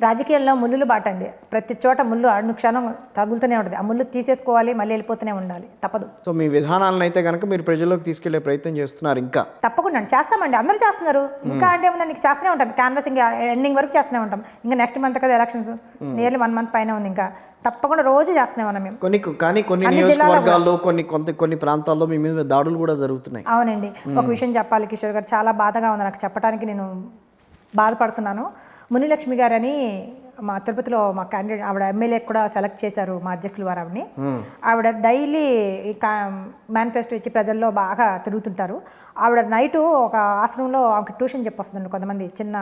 రాజకీయాల్లో ముళ్ళులు బాటండి. ప్రతి చోట ముళ్ళు అనుక్షణం తగులుతూనే ఉంటుంది. ఆ ముళ్ళు తీసేసుకోవాలి, మళ్ళీ వెళ్ళిపోతూనే ఉండాలి, తప్పదు. సో మీ విధానాలను అయితే కనుక మీరు ప్రజల్లోకి తీసుకెళ్లే ప్రయత్నం చేస్తున్నారు ఇంకా? తప్పకుండా చేస్తామండి, అందరూ చేస్తున్నారు. ఇంకా అంటే ఏముందండి, చేస్తూనే ఉంటాం. క్యాన్వాసింగ్ ఎండింగ్ వరకు చేస్తూనే ఉంటాం. ఇంకా నెక్స్ట్ మంత్ కదా ఎలక్షన్స్, నియర్లీ 1 month పైన ఉంది. ఇంకా తప్పకుండా రోజు చేస్తూనే ఉన్నాం మేము. కొన్ని నియోజకవర్గాల్లో కొన్ని ప్రాంతాల్లో మీ మీద దాడులు కూడా జరుగుతున్నాయి. అవునండి. ఒక విషయం చెప్పాలి కిషోర్ గారు, చాలా బాధగా ఉంది నాకు చెప్పడానికి, నేను బాధపడుతున్నాను. మునిలక్ష్మి గారని మా తిరుపతిలో మా క్యాండిడేట్, ఆవిడ ఎమ్మెల్యే కూడా సెలెక్ట్ చేశారు మా అధ్యక్షులు వారు. ఆవిడ డైలీ మేనిఫెస్టో ఇచ్చి ప్రజల్లో బాగా తిరుగుతుంటారు. ఆవిడ నైటు ఒక ఆశ్రమంలో ఆవిడ ట్యూషన్ చెప్పొస్తుందండి. కొంతమంది చిన్న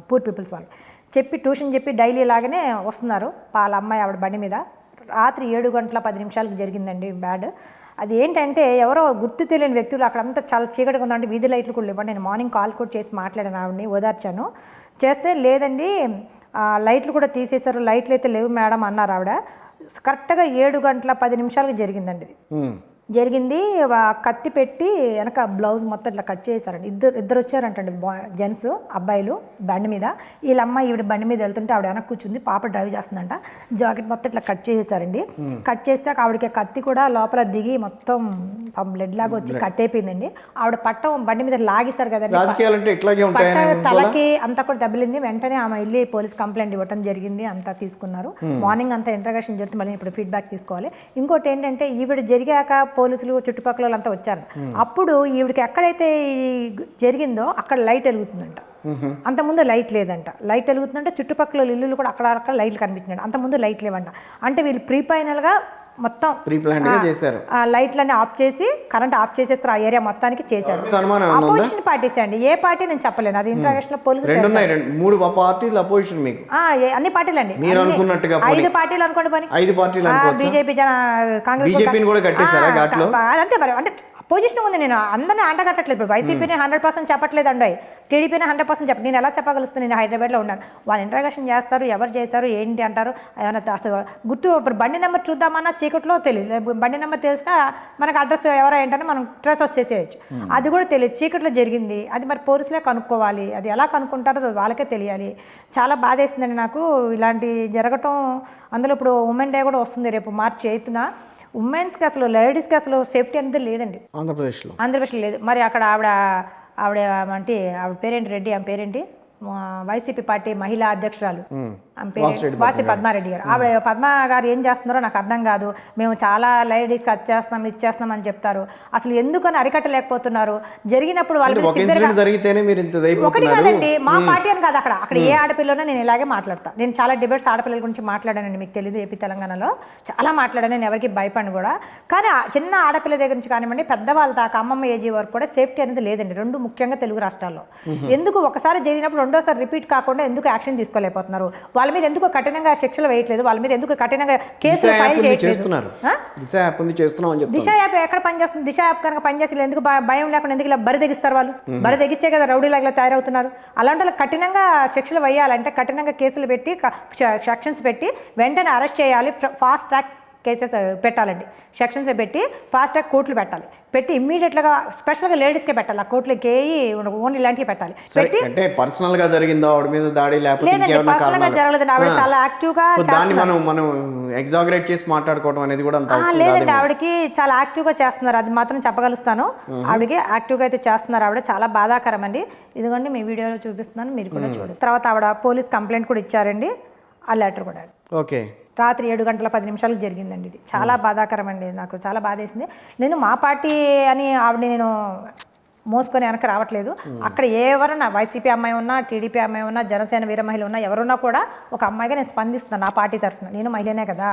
పూర్ పీపుల్స్ వాళ్ళు చెప్పి ట్యూషన్ చెప్పి డైలీ లాగానే వస్తున్నారు. వాళ్ళ అమ్మాయి ఆవిడ బండి మీద రాత్రి 7:10 జరిగిందండి బ్యాడ్. అది ఏంటంటే ఎవరో గుర్తు తెలియని వ్యక్తులు, అక్కడంతా చాలా చీకటిగా ఉందంటే వీధి లైట్లు కూడా ఇవ్వండి. నేను మార్నింగ్ కాల్ కూడా చేసి మాట్లాడాను, ఆవిడని ఓదార్చాను. చేస్తే లేదండి లైట్లు కూడా తీసేశారు, లైట్లు అయితే లేవు మేడం అన్నారు ఆవిడ. కరెక్ట్గా 7:10 జరిగిందండి ఇది. జరిగింది. కత్తి పెట్టి వెనక బ్లౌజ్ మొత్తం ఇట్లా కట్ చేశారండి. ఇద్దరు వచ్చారంటండి, జెంట్స్ అబ్బాయిలు బండి మీద. వీళ్ళమ్మ ఈవిడ బండి మీద వెళ్తుంటే ఆవిడ వెనక కూర్చుంది, పాప డ్రైవ్ చేస్తుందంట. జాకెట్ మొత్తం ఇట్లా కట్ చేసేసారండి. కట్ చేస్తే ఆవిడకి కత్తి కూడా లోపల దిగి మొత్తం బ్లడ్ లాగా వచ్చి కట్ అయిపోయిందండి. ఆవిడ పట్టం బండి మీద లాగేశారు కదండి, తలకి అంతా కూడా దెబ్బలింది. వెంటనే ఆమె వెళ్ళి పోలీస్ కంప్లైంట్ ఇవ్వడం జరిగింది. అంతా తీసుకున్నారు. మార్నింగ్ అంతా ఇంట్రాగేషన్ జరుగుతుంది. మళ్ళీ ఇప్పుడు ఫీడ్బ్యాక్ తీసుకోవాలి. ఇంకోటి ఏంటంటే ఈవిడ జరిగాక పోలీసులు చుట్టుపక్కల వాళ్ళంతా వచ్చారు. అప్పుడు ఈవిడికి ఎక్కడైతే జరిగిందో అక్కడ లైట్ వెలుగుతుందంట. అంతకుముందు లైట్ లేదంట. లైట్ వెలుగుతుందంటే చుట్టుపక్కల ఇల్లులు కూడా అక్కడ లైట్లు కనిపించినాయి. అంతకుముందు లైట్ లేవంట. అంటే వీళ్ళు ప్రీఫైనల్గా మొత్తం లైట్లన్నీ ఆఫ్ చేసి కరెంట్ ఆఫ్ చేసేసుకుని ఆ ఏరియా మొత్తానికి చేశారు. అపోజిషన్ పార్టీస్ అండి, ఏ పార్టీ నేను చెప్పలేను, అది ఇంట్రాగేషన్ పోలీసులు. అన్ని పార్టీలు అండి, 5 పార్టీలు అనుకోండి. పని బీజేపీ, కాంగ్రెస్ అంతే మరి. అంటే పొజిషన్ ఉంది. నేను అందరినీ అంటగట్టట్లేదు. ఇప్పుడు వైసీపీని 100% చెప్పట్లేదు అండి, టీడీపీని 100% చెప్ప. నేను ఎలా చెప్పగలుస్తాను? నేను హైదరాబాద్లో ఉన్నాను. వాళ్ళు ఇంట్రాగేషన్ చేస్తారు, ఎవరు చేశారు ఏంటి అంటారు. ఏమైనా అసలు గుర్తు ఇప్పుడు బండి నెంబర్ చూద్దామన్నా చీకట్లో తెలియదు. బండి నెంబర్ తెలిసినా మనకు అడ్రస్ ఎవరో ఏంటంటే మనం ట్రేస్ వచ్చేసేయచ్చు. అది కూడా తెలియదు, చీకట్లో జరిగింది. అది మరి పోలీసులే కనుక్కోవాలి. అది ఎలా కనుక్కుంటారో వాళ్ళకే తెలియాలి. చాలా బాధ వేస్తుందండి నాకు ఇలాంటి జరగటం. అందులో ఇప్పుడు ఉమెన్ డే కూడా వస్తుంది రేపు March 8న. ఉమెన్స్కి అసలు, లేడీస్కి అసలు సేఫ్టీ అనేది లేదండి ఆంధ్రప్రదేశ్లో లేదు. మరి అక్కడ ఆవిడ అంటే ఆవిడ పేరేంటి, రెడ్డి ఆమె పేరేంటి, వైసీపీ పార్టీ మహిళా అధ్యక్షురాలు వాసి పద్మారెడ్డి గారు. ఆవిడ పద్మ గారు ఏం చేస్తున్నారో నాకు అర్థం కాదు. మేము చాలా లేడీస్కి అది చేస్తున్నాం ఇది చేస్తున్నాం అని చెప్తారు. అసలు ఎందుకని అరికట్టలేకపోతున్నారు? జరిగినప్పుడు వాళ్ళు ఒకటి కాదండి, మా పార్టీ అని కాదు, అక్కడ ఏ ఆడపిల్లనో నేను ఇలాగే మాట్లాడతాను. నేను చాలా డిబేట్స్ ఆడపిల్లల గురించి మాట్లాడానండి, మీకు తెలియదు, ఏపీ తెలంగాణలో చాలా మాట్లాడాను. నేను ఎవరికి భయపడను కూడా. కానీ చిన్న ఆడపిల్ల దగ్గర నుంచి కానివ్వండి, పెద్దవాళ్ళ దాకా అమ్మమ్మ ఏజీ వరకు కూడా సేఫ్టీ అనేది లేదండి. రెండు ముఖ్యంగా తెలుగు రాష్ట్రాల్లో. ఎందుకు ఒకసారి జరిగినప్పుడు రెండోసారి రిపీట్ కాకుండా ఎందుకు యాక్షన్ తీసుకోలేకపోతున్నారు? వాళ్ళ మీద ఎందుకు కఠినంగా శిక్షలు వేయట్లేదు? వాళ్ళ మీద ఎందుకు కఠినంగా కేసులు ఫైల్ చేయట్లేదు? దిశ యాప్ ఎక్కడ పనిచేస్తుంది? దిశ యాప్ కనుక పనిచేసి ఎందుకు భయం లేకుండా ఎందుకు ఇలా బరి తెగిస్తారు? వాళ్ళు బరి తెగిచ్చే కదా రౌడీలాగా తయారవుతున్నారు. అలాంటి వాళ్ళు కఠినంగా శిక్షలు వేయాలంటే కఠినంగా కేసులు పెట్టి, సెక్షన్స్ పెట్టి వెంటనే అరెస్ట్ చేయాలి. ఫాస్ట్ ట్రాక్ కేసెస్ పెట్టాలండి, సెక్షన్స్ పెట్టి ఫాస్ట్ ట్రాక్ కోర్టులు పెట్టాలి. పెట్టి ఇమ్మీడియట్గా స్పెషల్గా లేడీస్కే పెట్టాలి. ఆ కోర్టులకి ఓన్లీ ఇలాంటివి పెట్టాలి. పెట్టి పర్సనల్గా జరిగిందో ఆవిడ మీద దాడి పర్సనల్గా జరగలేదు. ఆవిడ చాలా యాక్టివ్గా లేదండి, ఆవిడకి చాలా యాక్టివ్గా చేస్తున్నారు, అది మాత్రం చెప్పగలుస్తాను. ఆవిడకి యాక్టివ్గా అయితే చేస్తున్నారు. ఆవిడ చాలా బాధాకరం అండి. ఇదిగోండి మీ వీడియోలో చూపిస్తున్నాను, మీరు కూడా చూడండి. తర్వాత ఆవిడ పోలీస్ కంప్లైంట్ కూడా ఇచ్చారండి, ఆ లెటర్ కూడా. ఓకే, రాత్రి 7:10 జరిగిందండి. ఇది చాలా బాధాకరం అండి, నాకు చాలా బాధ వేసింది. నేను మా పార్టీ అని ఆవిడని నేను మోసుకొని వెనక రావట్లేదు. అక్కడ ఎవరన్నా వైసీపీ అమ్మాయి ఉన్నా, టీడీపీ అమ్మాయి ఉన్నా, జనసేన వీర మహిళ ఉన్నా, ఎవరున్నా కూడా ఒక అమ్మాయిగా నేను స్పందిస్తున్నాను నా పార్టీ తరఫున. నేను మహిళనే కదా,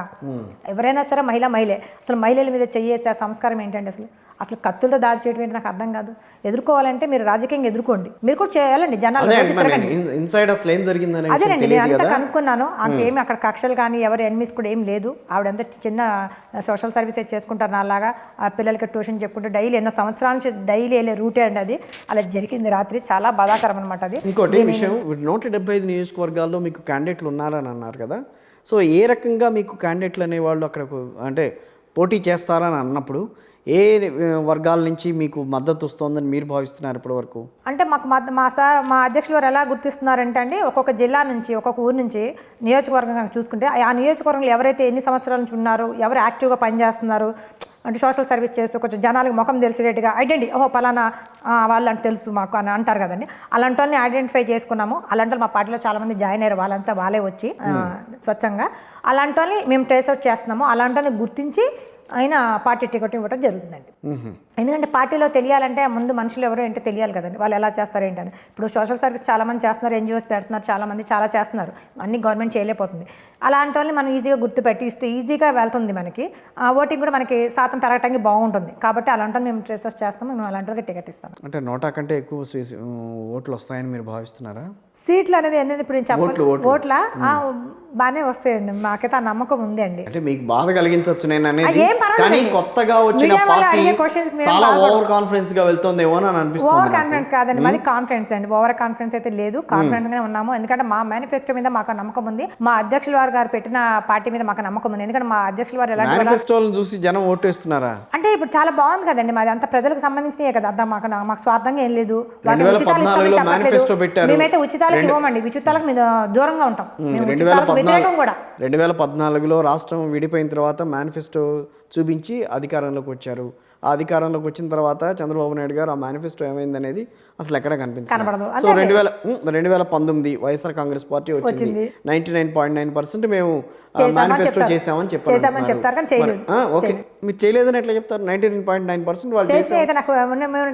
ఎవరైనా సరే మహిళే. అసలు మహిళల మీద చేసే సంస్కారం ఏంటంటే అసలు కత్తులతో దాడి చేయడం ఏంటి నాకు అర్థం కాదు. ఎదుర్కోవాలంటే మీరు రాజకీయంగా ఎదుర్కోండి, మీరు కూడా చేయాలండి. జనాలు అదేనండి, నేను అంతా కనుక్కున్నాను. ఏమి అక్కడ కక్షలు కానీ ఎవరు ఎనిమిస్ కూడా ఏం లేదు. ఆవిడంతా చిన్న సోషల్ సర్వీసెస్ చేసుకుంటారు నాలాగా. ఆ పిల్లలకి ట్యూషన్ చెప్పుకుంటూ డైలీ ఎన్నో సంవత్సరాల నుంచి డైలీ వెళ్ళే రూటే అండి అది. అలా జరిగింది రాత్రి, చాలా బాధాకరం అనమాట అది. ఇంకోటి విషయం, 175 నియోజకవర్గాల్లో మీకు క్యాండిడేట్లు ఉన్నారని అన్నారు కదా. సో ఏ రకంగా మీకు క్యాండిడేట్లు అనేవాళ్ళు అక్కడ అంటే పోటీ చేస్తారని అన్నప్పుడు ఏ వర్గాల నుంచి మీకు మద్దతు వస్తుందని మీరు భావిస్తున్నారు ఇప్పటివరకు? అంటే మాకు మా అధ్యక్షులు వారు ఎలా గుర్తిస్తున్నారంటే అండి, ఒక్కొక్క జిల్లా నుంచి ఒక్కొక్క ఊరు నుంచి నియోజకవర్గం కనుక చూసుకుంటే ఆ నియోజకవర్గంలో ఎవరైతే ఎన్ని సంవత్సరాల నుంచి ఉన్నారో, ఎవరు యాక్టివ్గా పనిచేస్తున్నారు, అంటే సోషల్ సర్వీస్ చేస్తూ కొంచెం జనాలకు ముఖం తెలిసేటట్టుగా పలానా వాళ్ళు అంటే తెలుసు మాకు అని అంటారు కదండి. అలాంటి వాళ్ళని ఐడెంటిఫై చేసుకున్నాము. అలాంటి మా పార్టీలో చాలామంది జాయిన్ అయ్యారు, వాళ్ళే వచ్చి స్వచ్ఛంగా అలాంటి వాళ్ళని మేము ట్రేస్ అవుట్ చేస్తున్నాము. అలాంటి వాళ్ళని గుర్తించి అయినా పార్టీ టికెట్ ఇవ్వడం జరుగుతుందండి. ఎందుకంటే పార్టీలో తెలియాలంటే ముందు మనుషులు ఎవరో ఏంటో తెలియాలి కదండి, వాళ్ళు ఎలా చేస్తారు ఏంటని. ఇప్పుడు సోషల్ సర్వీస్ చాలామంది చేస్తున్నారు, ఎన్జిఓస్ పెడుతున్నారు, చాలామంది చాలా చేస్తున్నారు, అన్ని గవర్నమెంట్ చేయలేకపోతుంది. అలాంటి వాళ్ళని మనం ఈజీగా గుర్తుపెట్టి ఇస్తే ఈజీగా వెళ్తుంది, మనకి ఓటింగ్ కూడా మనకి శాతం పెరగటానికి బాగుంటుంది. కాబట్టి అలాంటి వాళ్ళు మేము ట్రేసెస్ చేస్తాము, మేము అలాంటి వాళ్ళకి టికెట్ ఇస్తాము. అంటే నోటా కంటే ఎక్కువ ఓట్లు వస్తాయని మీరు భావిస్తున్నారా? సీట్లు అనేది ఇప్పుడు నేను చెప్పాలి, ఓట్ల బాగానే వస్తాయండి, మాకైతే ఆ నమ్మకం ఉంది అండి. అంటే మీకు బాధ కలిగించవచ్చు నేను అనేది, ఏం పర్వాలేదు. కానీ కొత్తగా వచ్చిన పార్టీ చాలా ఓవర్ కాన్ఫిడెన్స్ గా వెళ్తుందేమో అని అనిపిస్తుంది. ఓవర్ కాన్ఫిడెన్స్ కాదండి, మాది కాన్ఫిడెన్స్ అండి. ఓవర్ కాన్ఫిడెన్స్ అయితే లేదు, కాన్ఫిడెన్స్ గానే ఉన్నాము. ఎందుకంటే మా మేనిఫెస్టో మీద మాకు నమ్మకం ఉంది, మా అధ్యక్షుల వారు గారు పెట్టిన పార్టీ మీద మాకు నమ్మకం ఉంది. ఎందుకంటే మా అధ్యక్షుల వారు ఎలాంటి మేనిఫెస్టోలను చూసి జనం ఓటేస్తున్నారా? అంటే ఇప్పుడు చాలా బాగుంది కదండి, మాది అంత ప్రజలకు సంబంధించినయే కదా, అంతా మాకు స్వార్థంగా ఏం లేదు. 2014లో మేనిఫెస్టో పెట్టారు. మేమైతే ఉచితాలకు ఇవ్వమండి, ఉచితాలకు మీద దూరంగా ఉంటాం. 2014లో రాష్ట్రం విడిపోయిన తర్వాత మేనిఫెస్టో చూపించి అధికారంలోకి వచ్చారు. ఆ అధికారంలోకి వచ్చిన తర్వాత చంద్రబాబు నాయుడు గారు ఆ మేనిఫెస్టో ఏమైందనేది అసలు ఎక్కడ కనిపించదు. సో 2019 వైఎస్ఆర్ కాంగ్రెస్ పార్టీ వచ్చింది, 99.9% మేము మేనిఫెస్టో చేసామని చెప్పారు. ఓకే, మీరు చేయలేదని ఎట్లా చెప్తారు? 99.9% వాళ్ళు అయితే నాకు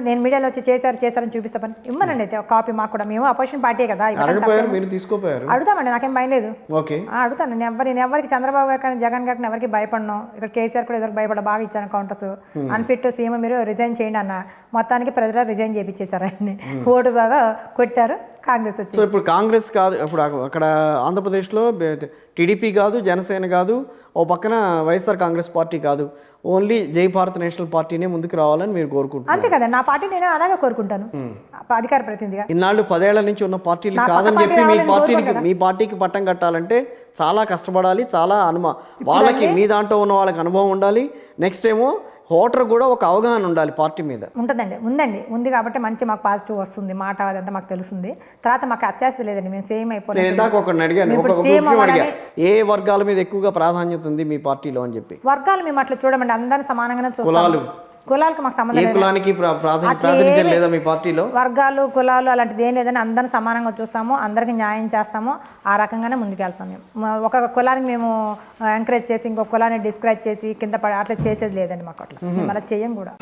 నేను మీడియాలో వచ్చి చేశారని చూపిస్తాను, ఇమ్మనండి అయితే కాపీ. మాకు కూడా మేము అపోజిషన్ పార్టీ కదా, మీరు తీసుకోపోయారు. అడుగుతామండి, నాకేం భయం లేదు. ఓకే, అడుగుతాను. నేను ఎవరికి చంద్రబాబు గారు కానీ జగన్ గారికి ఎవరికి భయపడను. ఇక్కడ కేసీఆర్ కూడా ఎవరికి భయపడ బాగా ఇచ్చాను కౌంటర్స్. అన్ఫిట్ సీఎం మీరు రిజైన్ చేయండి అన్న, మొత్తానికి ప్రజలు రిజైన్ చేయించేశారు ఆయన్ని. ఓటు సాదా కొట్టారు, కాంగ్రెస్ వచ్చి. సో ఇప్పుడు కాంగ్రెస్ కాదు, ఇప్పుడు అక్కడ ఆంధ్రప్రదేశ్లో టీడీపీ కాదు, జనసేన కాదు, ఓ పక్కన వైఎస్ఆర్ కాంగ్రెస్ పార్టీ కాదు, ఓన్లీ జై భారత్ నేషనల్ పార్టీనే ముందుకు రావాలని మీరు కోరుకుంటున్నారు. అంతే కదా, నా పార్టీ నేను అలాగే కోరుకుంటాను అధికార ప్రతినిధిగా. ఇన్నాళ్ళు 10 ఏళ్ల నుంచి ఉన్న పార్టీలు కాదని చెప్పి మీ పార్టీకి పట్టం కట్టాలంటే చాలా కష్టపడాలి, చాలా వాళ్ళకి మీ దాంట్లో ఉన్న వాళ్ళకి అనుభవం ఉండాలి. నెక్స్ట్ ఏమో ఓటర్ కూడా ఒక అవగాహన ఉండాలి పార్టీ మీద. ఉంది కాబట్టి మంచి మాకు పాజిటివ్ వస్తుంది, మాట అదంతా మాకు తెలుస్తుంది. తర్వాత మాకు అత్యాశ లేదండి, మేము సేమ్ అయిపోయింది. నేను ఇందాక ఒకరిని అడిగాను, ఏ వర్గాల మీద ఎక్కువగా ప్రాధాన్యత ఉంది మీ పార్టీలో అని చెప్పి. వర్గాలు మేము అట్లా చూడమండి, అందరిని సమానంగానే చూస్తాం. కులాలకు మాకు సంబంధం లేదు, కులానికి ప్రాధాన్యత లేదా మీ పార్టీలో? వర్గాలు కులాలు అలాంటిది ఏం లేదని అందరిని సమానంగా చూస్తాము, అందరికి న్యాయం చేస్తాము. ఆ రకంగానే ముందుకెళ్తాం. మేము ఒక కులానికి మేము ఎంకరేజ్ చేసి ఇంకొక కులాన్ని డిస్కరేజ్ చేసి కింద అట్లా చేసేది లేదండి మాకు. అట్లా మేము అలా చెయ్యం కూడా.